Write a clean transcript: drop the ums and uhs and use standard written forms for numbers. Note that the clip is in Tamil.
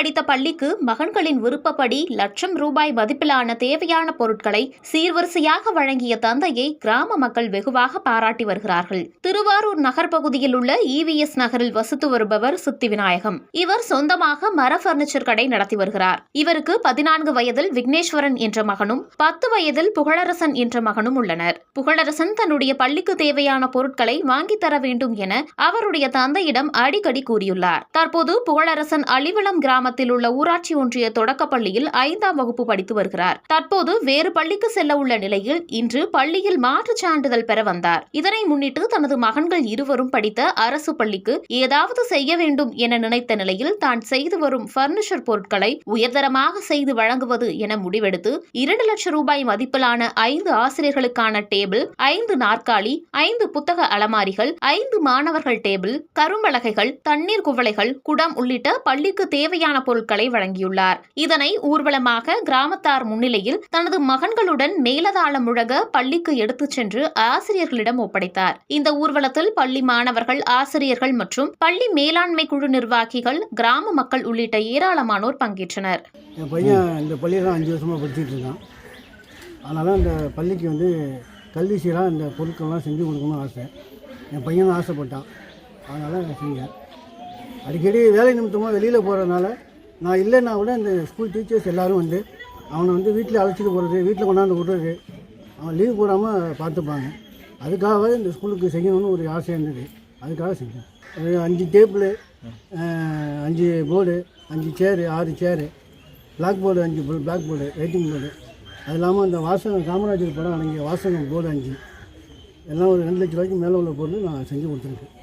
படித்த பள்ளிக்கு மகன்களின் விருப்பப்படி லட்சம் ரூபாய் மதிப்பிலான தேவையான பொருட்களை சீர்வரிசையாக வழங்கிய தந்தையை கிராம மக்கள் வெகுவாக பாராட்டி வருகிறார்கள். திருவாரூர் நகர் பகுதியில் உள்ள EVS நகரில் வசித்து வருபவர் சித்தி விநாயகம். இவர் சொந்தமாக மர பர்னிச்சர் கடை நடத்தி வருகிறார். இவருக்கு 14 வயதில் விக்னேஸ்வரன் என்ற மகனும் 10 வயதில் புகழரசன் என்ற மகனும் உள்ளனர். புகழரசன் தன்னுடைய பள்ளிக்கு தேவையான பொருட்களை வாங்கித் தர வேண்டும் என அவருடைய தந்தையிடம் அடிக்கடி கூறியுள்ளார். தற்போது புகழரசன் அலிவளம் கிராமத்தில் உள்ள ஊராட்சி ஒன்றிய தொடக்கப்பள்ளியில் 5ஆம் வகுப்பு படித்து வருகிறார். தற்போது வேறு பள்ளிக்கு செல்ல உள்ள நிலையில் இன்று பள்ளியில் மாற்றுச் சான்றிதழ் பெற வந்தார். இதனை முன்னிட்டு தனது மகன்கள் இருவரும் படித்த அரசு பள்ளிக்கு ஏதாவது செய்ய வேண்டும் என நினைத்த நிலையில் தான் செய்து வரும் பர்னிச்சர் பொருட்களை உயர்தரமாக செய்து வழங்குவது என முடிவெடுத்து 2 லட்சம் ரூபாய் மதிப்பிலான 5 ஆசிரியர்களுக்கான டேபிள், 5 நாற்காலி, 5 புத்தக அலமாரிகள், 5 மாணவர்கள் டேபிள், கரும்பலகைகள், தண்ணீர் குவளைகள், குடம் உள்ளிட்ட பள்ளிக்கு தேவையான பொருட்களை வழங்கியுள்ளார். இதனை ஊர்வலமாக கிராமத்தார் முன்னிலையில் தனது மகன்களுடன் மேலதாளம் முழங்க பள்ளிக்கு எடுத்துச் சென்று ஆசிரியர்களிடம் ஒப்படைத்தார். இந்த ஊர்வலத்தில் பள்ளி மாணவர்கள், ஆசிரியர்கள் மற்றும் பள்ளி மேலாண்மை குழு நிர்வாகிகள், கிராம மக்கள் உள்ளிட்ட ஏராளமானோர் பங்கேற்றனர். என் பையன் இந்த பள்ளியில் தான் 5 வருஷமாக படிச்சுட்டு இருக்கான். அதனால் இந்த பள்ளிக்கு கல்வி சீராக இந்த பொருட்கள்லாம் செஞ்சு கொடுக்கணும்னு ஆசை. என் பையனும் ஆசைப்பட்டான். அதனால் நான் செஞ்சேன். அடிக்கடி வேலை நிமித்தமாக வெளியில் போகிறதுனால நான் இல்லைன்னா கூட இந்த ஸ்கூல் டீச்சர்ஸ் எல்லோரும் அவனை வீட்டில் அழைச்சிட்டு போகிறது, வீட்டில் கொண்டாந்து விடுறது, அவன் லீவ் போடாமல் பார்த்துப்பாங்க. அதுக்காகவே இந்த ஸ்கூலுக்கு செய்யணும்னு ஒரு ஆசை இருந்தது. அதுக்காக செஞ்சேன். 5 table, 5 board, 5 chair, 6 chair, black board 5 black board, writing board, அது இல்லாமல் அந்த வாசகம் காமராஜர் படம் அடங்கிய வாசகம் போர்டு 5, எல்லாம் ஒரு 2 லட்சம் ரூபாய்க்கு மேலே உள்ள பொருள் நான் செஞ்சு கொடுத்துருக்கேன்.